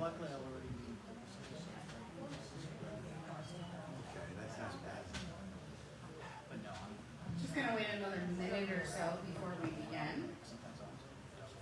luckily I've already been. Okay, that's not bad. But no, I'm Just going to wait another minute or so before we begin. sometimes I'll double.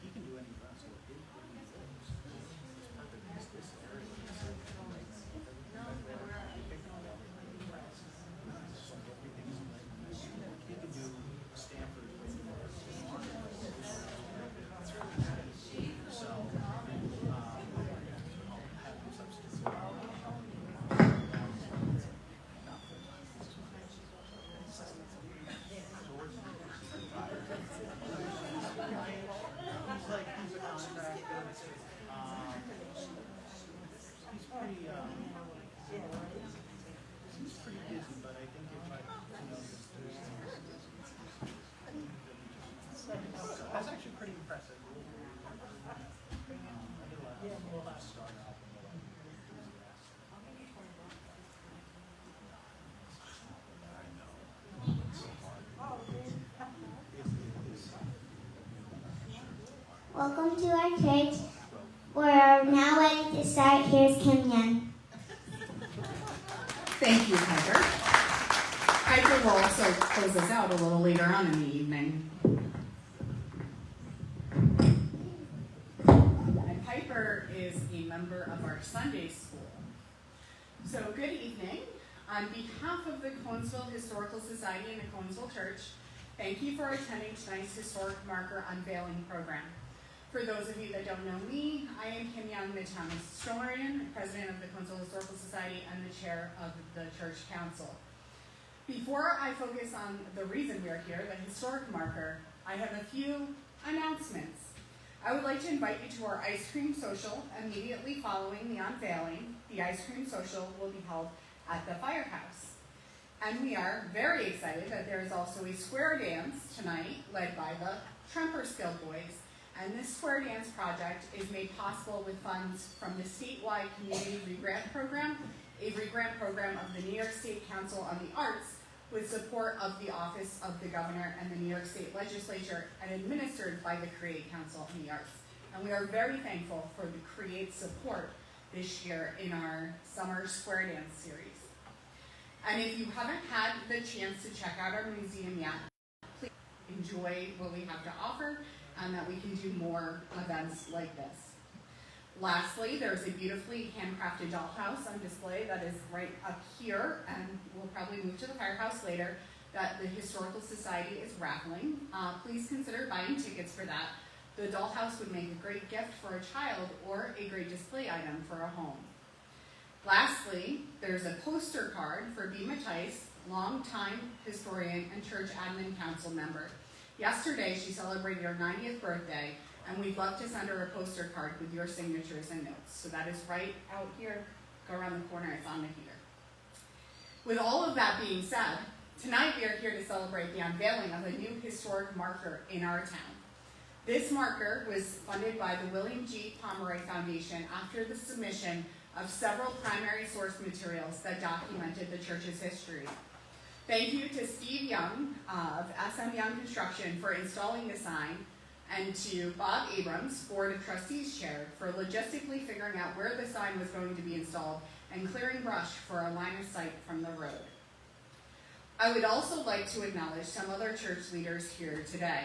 You can do any run, so you can do Stanford. So, I'll have them substitute. He's like, he's a contractor. He's pretty, he's pretty busy, but I think if I, that's actually pretty impressive. I did a lot of start out and a lot of Welcome to our church. We're now ready to start. Here's Kim Yan. Thank you, Piper. Piper will also close us out a little later on in the evening. And Piper is a member of our Sunday school. So good evening. On behalf of the Conesville Historical Society and the Conesville Church, thank you for attending tonight's Historic Marker Unveiling program. For those of you that don't know me, I am Kim Young, Midtown historian, president of the Conesville Historical Society, and the chair of the church council. Before I focus on the reason we are here, the historic marker, I have a few announcements. I would like to invite you to our ice cream social immediately following the unveiling. The ice cream social will be held at the firehouse. And we are very excited that there is also a square dance tonight led by the Tremper-Skill Boys. And this square dance project is made possible with funds from the statewide community re-grant program, a re-grant program of the New York State Council on the Arts with support of the Office of the Governor and the New York State Legislature and administered by the Create Council on the Arts. And we are very thankful for the Create support this year in our summer square dance series. And if you haven't had the chance to check out our museum yet, please enjoy what we have to offer and that we can do more events like this. Lastly, there's a beautifully handcrafted dollhouse on display that is right up here, and we'll probably move to the firehouse later, that the Historical Society is raffling. Please consider buying tickets for that. The dollhouse would make a great gift for a child or a great display item for a home. Lastly, there's a poster card for Bima Tice, longtime historian and church admin council member. Yesterday, she celebrated her 90th birthday, and we'd love to send her a poster card with your signatures and notes. So that is right out here. Go around the corner, it's on the heater. With all of that being said, tonight we are here to celebrate the unveiling of a new historic marker in our town. This marker was funded by the William G. Pomeroy Foundation after the submission of several primary source materials that documented the church's history. Thank you to Steve Young of SM Young Construction for installing the sign, and to Bob Abrams, Board of Trustees Chair, for logistically figuring out where the sign was going to be installed and clearing brush for a line of sight from the road. I would also like to acknowledge some other church leaders here today.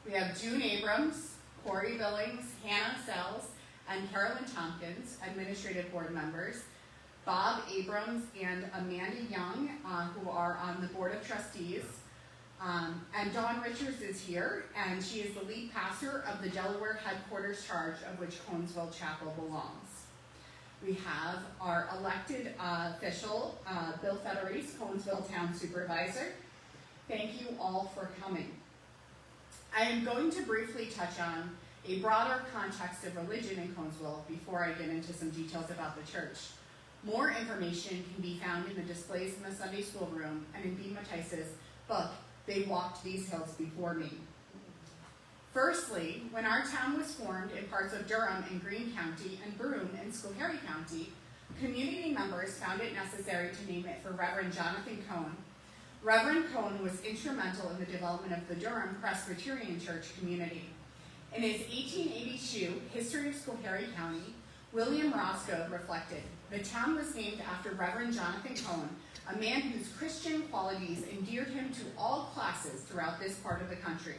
We have June Abrams, Corey Billings, Hannah Sells, and Carolyn Tompkins, administrative board members, Bob Abrams and Amanda Young, who are on the Board of Trustees. And Dawn Richards is here, and she is the lead pastor of the Delaware Headquarters Charge, of which Conesville Chapel belongs. We have our elected official, Bill Federese, Conesville Town Supervisor. Thank you all for coming. I am going to briefly touch on a broader context of religion in Conesville before I get into some details about the church. More information can be found in the displays in the Sunday school room and in B. Matisse's book, They Walked These Hills Before Me. Firstly, when our town was formed in parts of Durham and Greene County and Broome in Schoharie County, community members found it necessary to name it for Reverend Jonathan Cohn. Reverend Cohn was instrumental in the development of the Durham Presbyterian Church community. In his 1882 History of Schoharie County, William Roscoe reflected, "The town was named after Reverend Jonathan Cohn, a man whose Christian qualities endeared him to all classes throughout this part of the country."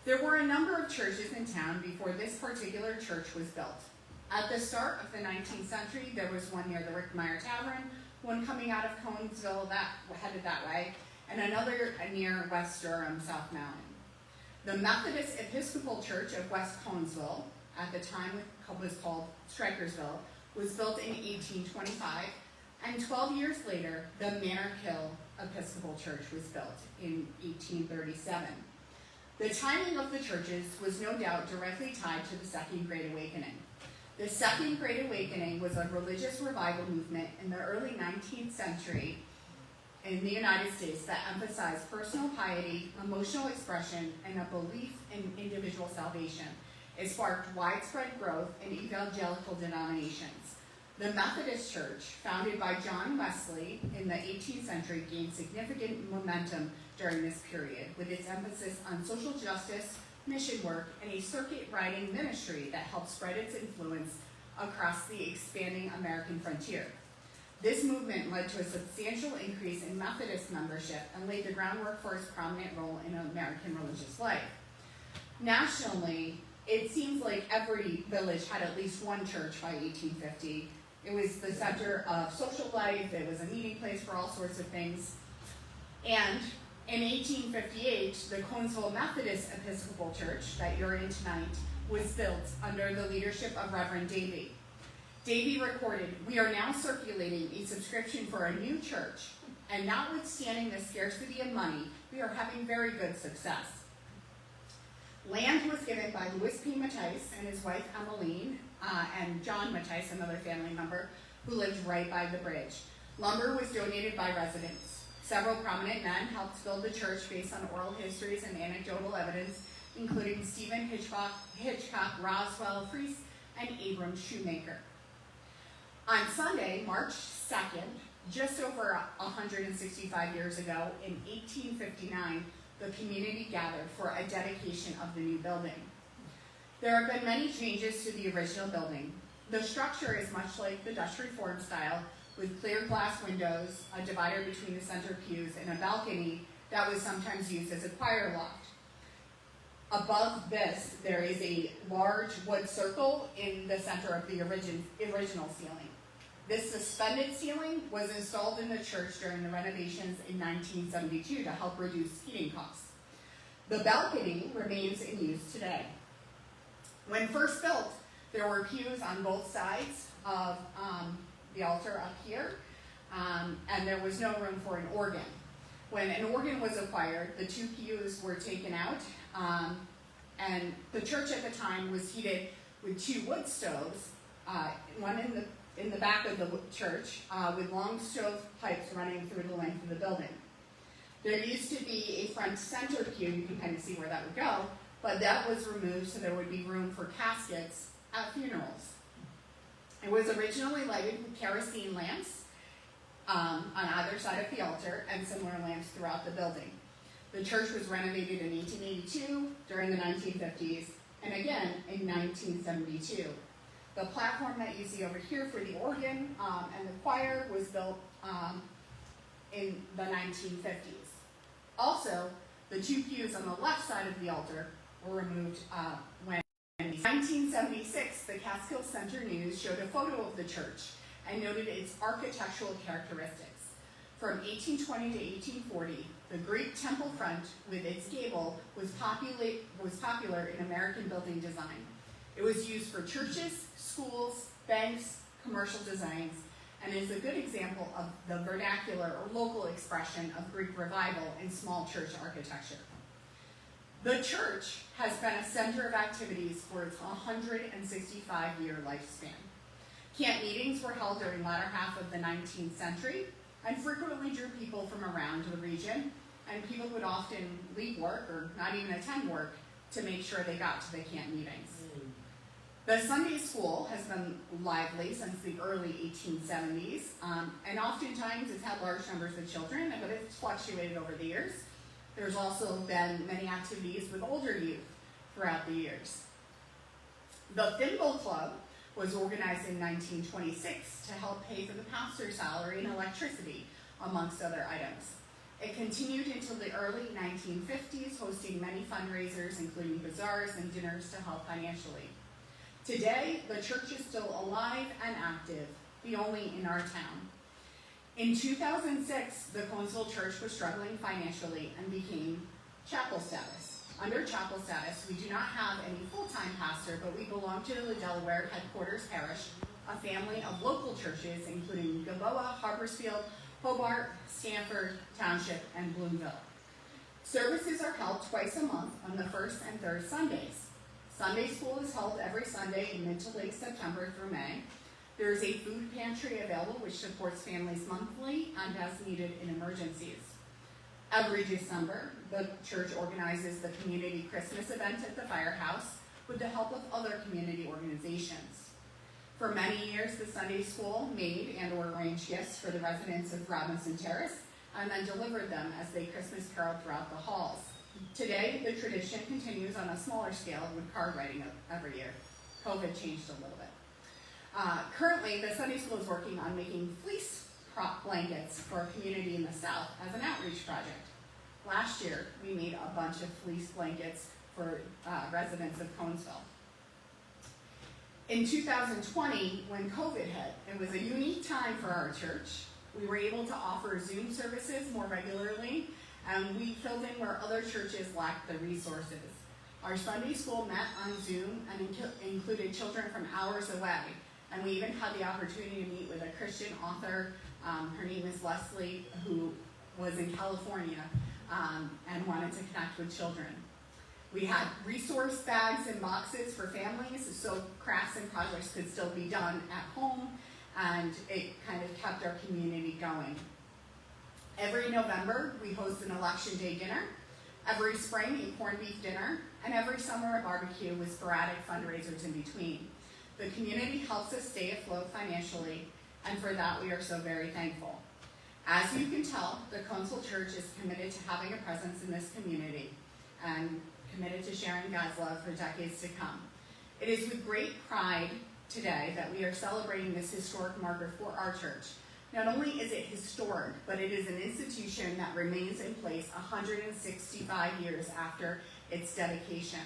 There were a number of churches in town before this particular church was built. At the start of the 19th century, there was one near the Rickmeyer Tavern, one coming out of Conesville that headed that way, and another near West Durham, South Mountain. The Methodist Episcopal Church of West Conesville, at the time it was called Strikersville, was built in 1825, and 12 years later, the Manor Hill Episcopal Church was built in 1837. The timing of the churches was no doubt directly tied to the Second Great Awakening. The Second Great Awakening was a religious revival movement in the early 19th century in the United States that emphasized personal piety, emotional expression, and a belief in individual salvation. It sparked widespread growth in evangelical denominations. The Methodist Church, founded by John Wesley in the 18th century, gained significant momentum during this period, with its emphasis on social justice, mission work, and a circuit-riding ministry that helped spread its influence across the expanding American frontier. This movement led to a substantial increase in Methodist membership and laid the groundwork for its prominent role in American religious life. Nationally, it seems like every village had at least one church by 1850. It was the center of social life, it was a meeting place for all sorts of things. And in 1858, the Conesville Methodist Episcopal Church that you're in tonight was built under the leadership of Reverend Davy. Davy recorded, "We are now circulating a subscription for a new church, and notwithstanding the scarcity of money, we are having very good success." Land was given by Louis P. Matisse and his wife Emmeline, and John Matisse, another family member, who lived right by the bridge. Lumber was donated by residents. Several prominent men helped build the church based on oral histories and anecdotal evidence, including Stephen Hitchcock, Roswell Priest, and Abram Shoemaker. On Sunday, March 2nd, just over 165 years ago, in 1859, the community gathered for a dedication of the new building. There have been many changes to the original building. The structure is much like the Dutch Reform style, with clear glass windows, a divider between the center pews, and a balcony that was sometimes used as a choir loft. Above this, there is a large wood circle in the center of the original ceiling. This suspended ceiling was installed in the church during the renovations in 1972 to help reduce heating costs. The balcony remains in use today. When first built, there were pews on both sides of the altar up here, and there was no room for an organ. When an organ was acquired, the two pews were taken out, and the church at the time was heated with two wood stoves, one in the back of the church, with long stove pipes running through the length of the building. There used to be a front center pew, you can kind of see where that would go, but that was removed so there would be room for caskets at funerals. It was originally lighted with kerosene lamps on either side of the altar and similar lamps throughout the building. The church was renovated in 1882, during the 1950s, and again in 1972. The platform that you see over here for the organ and the choir was built in the 1950s. Also, the two pews on the left side of the altar were removed when in 1976, the Catskill Center News showed a photo of the church and noted its architectural characteristics. From 1820 to 1840, the Greek temple front with its gable was popular in American building design. It was used for churches, schools, banks, commercial designs, and is a good example of the vernacular or local expression of Greek revival in small church architecture. The church has been a center of activities for its 165-year lifespan. Camp meetings were held during the latter half of the 19th century and frequently drew people from around the region, and people would often leave work or not even attend work to make sure they got to the camp meetings. The Sunday school has been lively since the early 1870s, and oftentimes it's had large numbers of children, but it's fluctuated over the years. There's also been many activities with older youth throughout the years. The Thimble Club was organized in 1926 to help pay for the pastor's salary and electricity, amongst other items. It continued until the early 1950s, hosting many fundraisers, including bazaars and dinners to help financially. Today, the church is still alive and active, the only in our town. In 2006, the Conesville church was struggling financially and became chapel status. Under chapel status, we do not have any full-time pastor, but we belong to the Delaware Headquarters Parish, a family of local churches, including Gilboa, Harpersfield, Hobart, Stanford Township, and Bloomville. Services are held twice a month on the first and third Sundays. Sunday school is held every Sunday in mid to late September through May. There is a food pantry available which supports families monthly and as needed in emergencies. Every December, the church organizes the community Christmas event at the firehouse with the help of other community organizations. For many years, the Sunday school made and or arranged gifts for the residents of Robinson Terrace and then delivered them as they Christmas caroled throughout the halls. Today, the tradition continues on a smaller scale with card writing every year. COVID changed a little bit. Currently, the Sunday school is working on making fleece prop blankets for a community in the South as an outreach project. Last year, we made a bunch of fleece blankets for residents of Conesville. In 2020, when COVID hit, it was a unique time for our church. We were able to offer Zoom services more regularly, and we filled in where other churches lacked the resources. Our Sunday school met on Zoom and included children from hours away, and we even had the opportunity to meet with a Christian author. Her name is Leslie, who was in California and wanted to connect with children. We had resource bags and boxes for families so crafts and projects could still be done at home, and it kind of kept our community going. Every November, we host an election day dinner. Every spring, a corned beef dinner, and every summer, a barbecue with sporadic fundraisers in between. The community helps us stay afloat financially, and for that, we are so very thankful. As you can tell, the Conesville Church is committed to having a presence in this community and committed to sharing God's love for decades to come. It is with great pride today that we are celebrating this historic marker for our church. Not only is it historic, but it is an institution that remains in place 165 years after its dedication.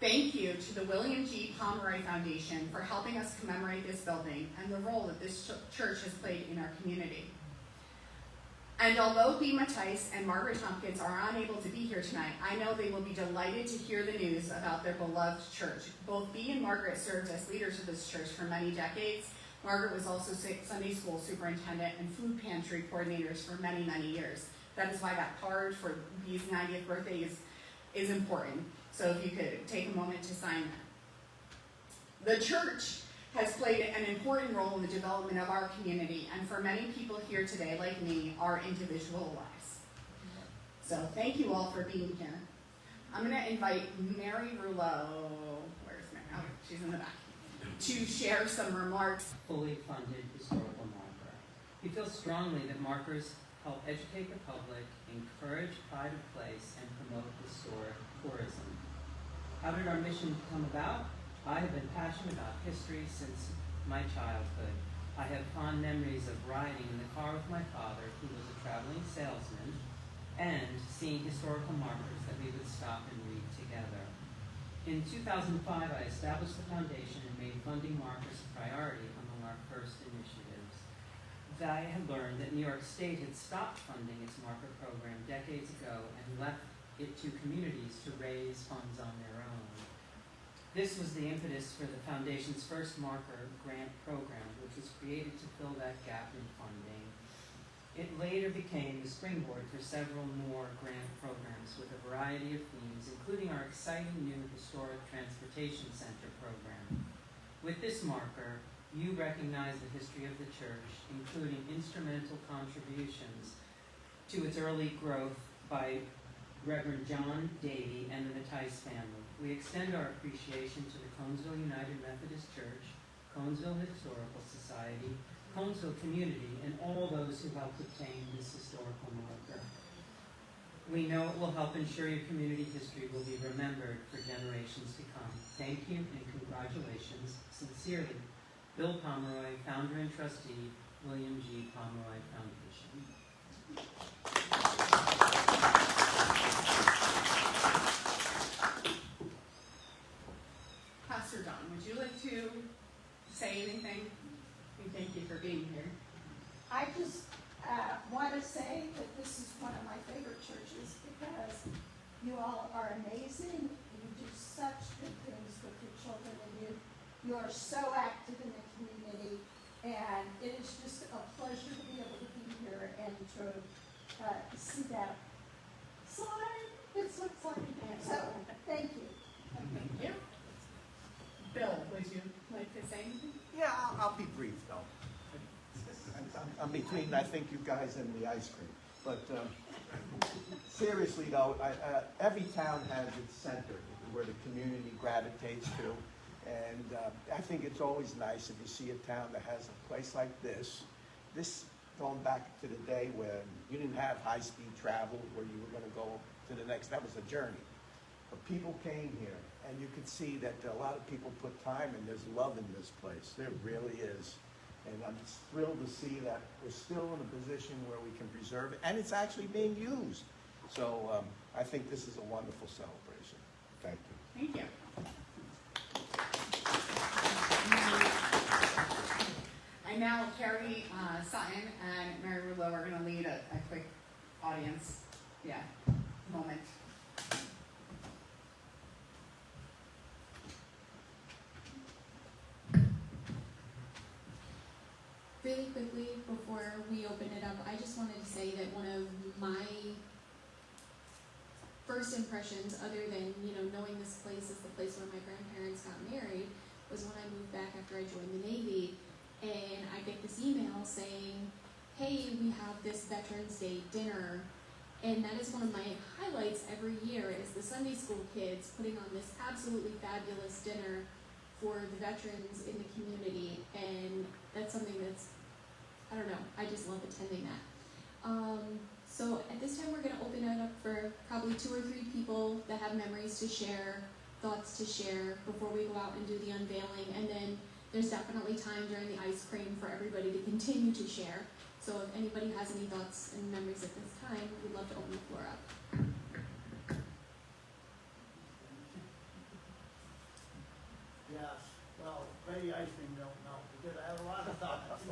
Thank you to the William G. Pomeroy Foundation for helping us commemorate this building and the role that this church has played in our community. And although Bea Mattice and Margaret Tompkins are unable to be here tonight, I know they will be delighted to hear the news about their beloved church. Both Bea and Margaret served as leaders of this church for many decades. Margaret was also Sunday school superintendent and food pantry coordinators for many, many years. That is why that card for Bea's 90th birthday is important. So if you could take a moment to sign that. The church has played an important role in the development of our community, and for many people here today, like me, our individual lives. So thank you all for being here. I'm going to invite Mary Rouleau, where's Mary? Oh, she's in the back, to share some remarks. Fully funded historical marker. We feel strongly that markers help educate the public, encourage pride of place, and promote historic tourism. How did our mission come about? I have been passionate about history since my childhood. I have fond memories of riding in the car with my father, who was a traveling salesman, and seeing historical markers that we would stop and read together. In 2005, I established the foundation and made funding markers a priority among our first initiatives. I had learned that New York State had stopped funding its marker program decades ago and left it to communities to raise funds on their own. This was the impetus for the Foundation's first marker grant program, which was created to fill that gap in funding. It later became the springboard for several more grant programs with a variety of themes, including our exciting new Historic Transportation Center program. With this marker, You recognize the history of the church, including instrumental contributions to its early growth by Reverend John Davy and the Mattice family. We extend our appreciation to the Conesville United Methodist Church, Conesville Historical Society, Conesville community, and all those who helped obtain this historical marker. We know it will help ensure your community history will be remembered for generations to come. Thank you and congratulations. Sincerely, Bill Pomeroy, founder and trustee, William G. Pomeroy Foundation. Pastor Don, would you like to say anything? And thank you for being here. I just want to say that this is one of my favorite churches because you all are amazing. You do such good things with your children, and you are so active in the community. And it is just a pleasure to be able to be here and to see that sign. It's so exciting. So, thank you. Thank you. Bill, would you like to say anything? Yeah, I'll be brief though. I'm between, I think, you guys and the ice cream. But seriously though, every town has its center where the community gravitates to. And I think it's always nice if you see a town that has a place like this. This, going back to the day when you didn't have high-speed travel, where you were going to go to the next, that was a journey. But people came here, and you could see that a lot of people put time, and there's love in this place. There really is. And I'm thrilled to see that we're still in a position where we can preserve it, and it's actually being used. So I think this is a wonderful celebration. Thank you. Thank you. And now Carrie Sutton and Mary Rouleau are going to lead a quick audience moment. Really quickly, before we open it up, I just wanted to say that one of my first impressions, other than, knowing this place is the place where my grandparents got married, was when I moved back after I joined the Navy, and I get this email saying, hey, we have this Veterans Day dinner, and that is one of my highlights every year, is the Sunday school kids putting on this absolutely fabulous dinner for the veterans in the community, and that's something that's, I don't know, I just love attending that. So at this time we're going to open it up for probably 2 or 3 people that have memories to share, thoughts to share before we go out and do the unveiling, and then there's definitely time during the ice cream for everybody to continue to share. So if anybody has any thoughts and memories at this time, we'd love to open the floor up. Yes, well, maybe ice cream don't know, because I have a lot of thoughts.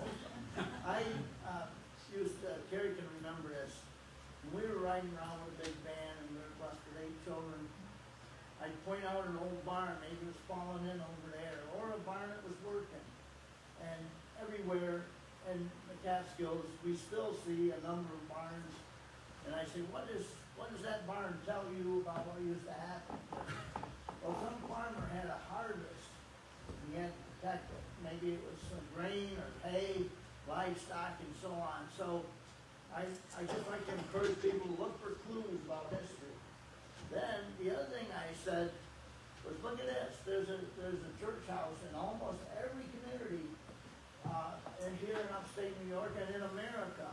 Carrie can remember this. When we were riding around with a big van and we were blessed with 8 children, I'd point out an old barn, maybe it was falling in over there, or a barn that was working. And everywhere in the Catskills, we still see a number of barns. And I say, what does that barn tell you about what used to happen? Well, some farmer had a harvest, and he had to protect it. Maybe it was some grain or hay, livestock, and so on. So I just like to encourage people to look for clues about history. Then the other thing I said was, look at this. There's a church house in almost every community and here in upstate New York and in America.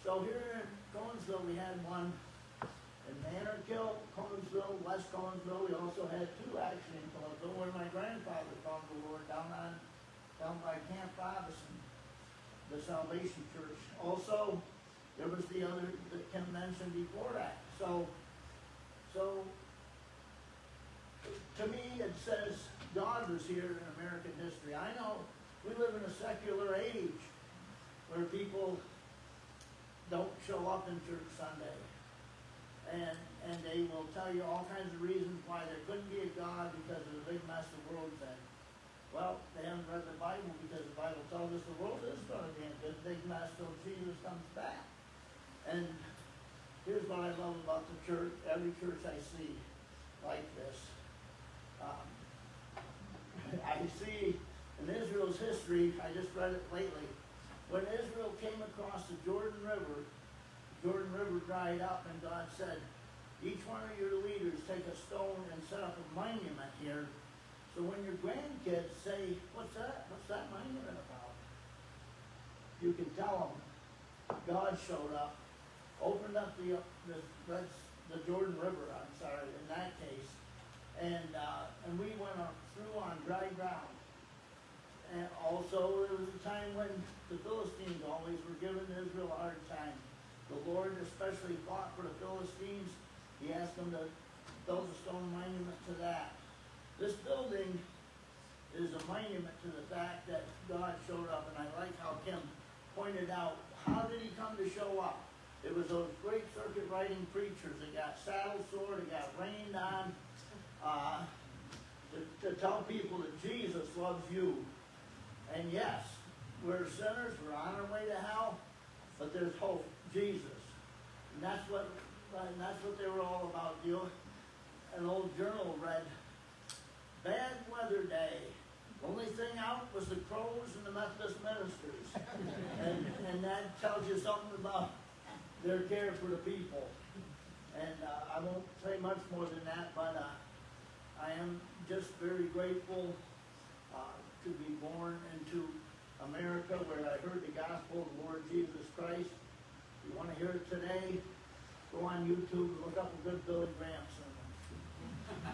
So here in Conesville, we had one in Manor-Kill, Conesville, West Conesville. We also had 2 actually in Conesville, where my grandfather found the Lord down by Camp Robinson, the Salvation Church. Also, there was the other that Kim mentioned before that. So to me, it says God was here in American history. I know we live in a secular age where people don't show up in church Sunday. And they will tell you all kinds of reasons why there couldn't be a God because of the big mess the world's in. Well, they haven't read the Bible because the Bible tells us the world is going to be in a good big mess till Jesus comes back. And here's what I love about the church, every church I see like this. I see in Israel's history, I just read it lately, when Israel came across the Jordan River dried up, and God said, each one of your leaders take a stone and set up a monument here, so when your grandkids say, what's that monument about? You can tell them God showed up, opened up the Jordan River, in that case, and we went through on dry ground. And also, there was a time when the Philistines always were giving Israel a hard time. The Lord especially fought for the Philistines. He asked them to build a stone monument to that. This building is a monument to the fact that God showed up, and I like how Kim pointed out, how did he come to show up? It was those great circuit riding preachers that got saddle sore, that got rained on, to tell people that Jesus loves you. And yes, we're sinners, we're on our way to hell, but there's hope, Jesus. And that's what they were all about. An old journal read, bad weather day. Only thing out was the crows and the Methodist ministers. and that tells you something about their care for the people. And I won't say much more than that, but I am just very grateful to be born into America, where I heard the gospel of the Lord Jesus Christ. If you want to hear it today, go on YouTube and look up a good Billy Graham sermon.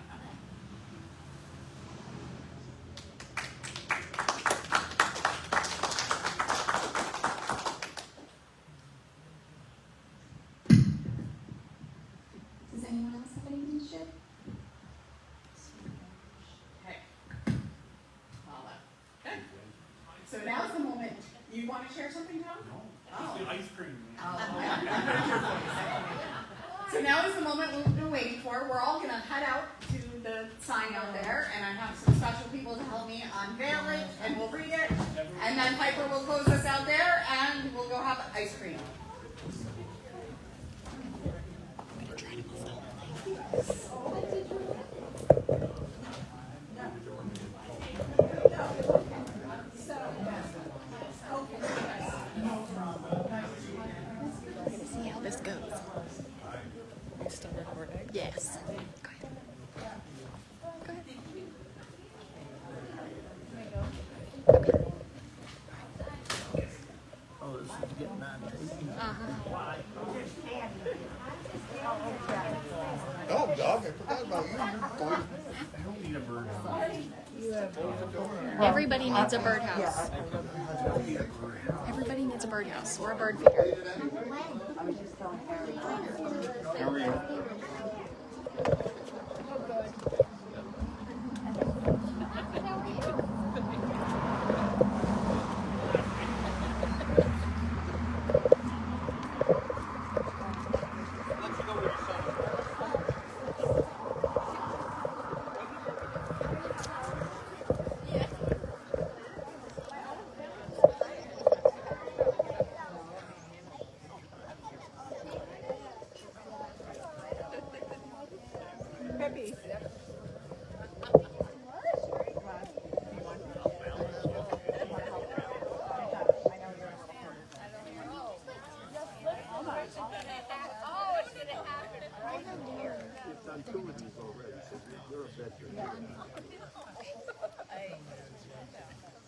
Does anyone else have anything to share? Okay. All up. Good. So now's the moment. You want to share something, Tom? No, Oh. it's the ice cream. So now is the moment we've been waiting for. We're all going to head out to the sign out there, and I have some special people to help me unveil it, and we'll read it, and then Piper will close us out there, and we'll go have ice cream. See how this goes. You still recording? Yes. Go ahead. Go ahead. Oh, this is getting on tape. Oh, dog, I forgot about you. I don't need a bird. Everybody needs a birdhouse. Everybody needs a birdhouse or a bird feeder.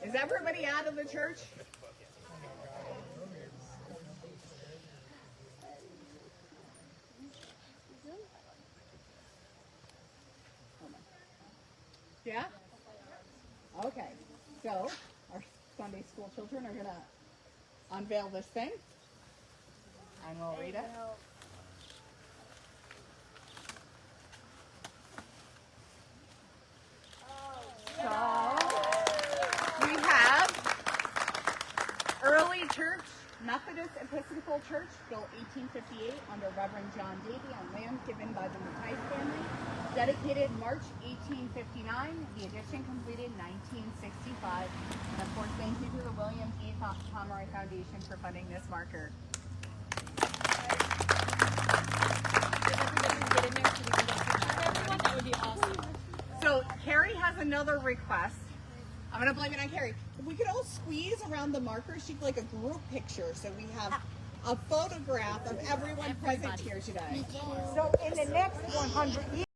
Is everybody out of the church? Yeah? Okay. So, our Sunday school children are going to unveil this thing, and we'll read it. So, we have early church, Methodist Episcopal Church, built 1858 under Reverend John Davy on land given by the Matthias family. Dedicated March 1859, the addition completed 1965. And of course, thank you to the William E. Pomeroy Foundation for funding this marker. So Carrie has another request. I'm gonna blame it on Carrie. If we could all squeeze around the marker sheet like a group picture, so we have a photograph of everyone present here today. So in the next 100 years.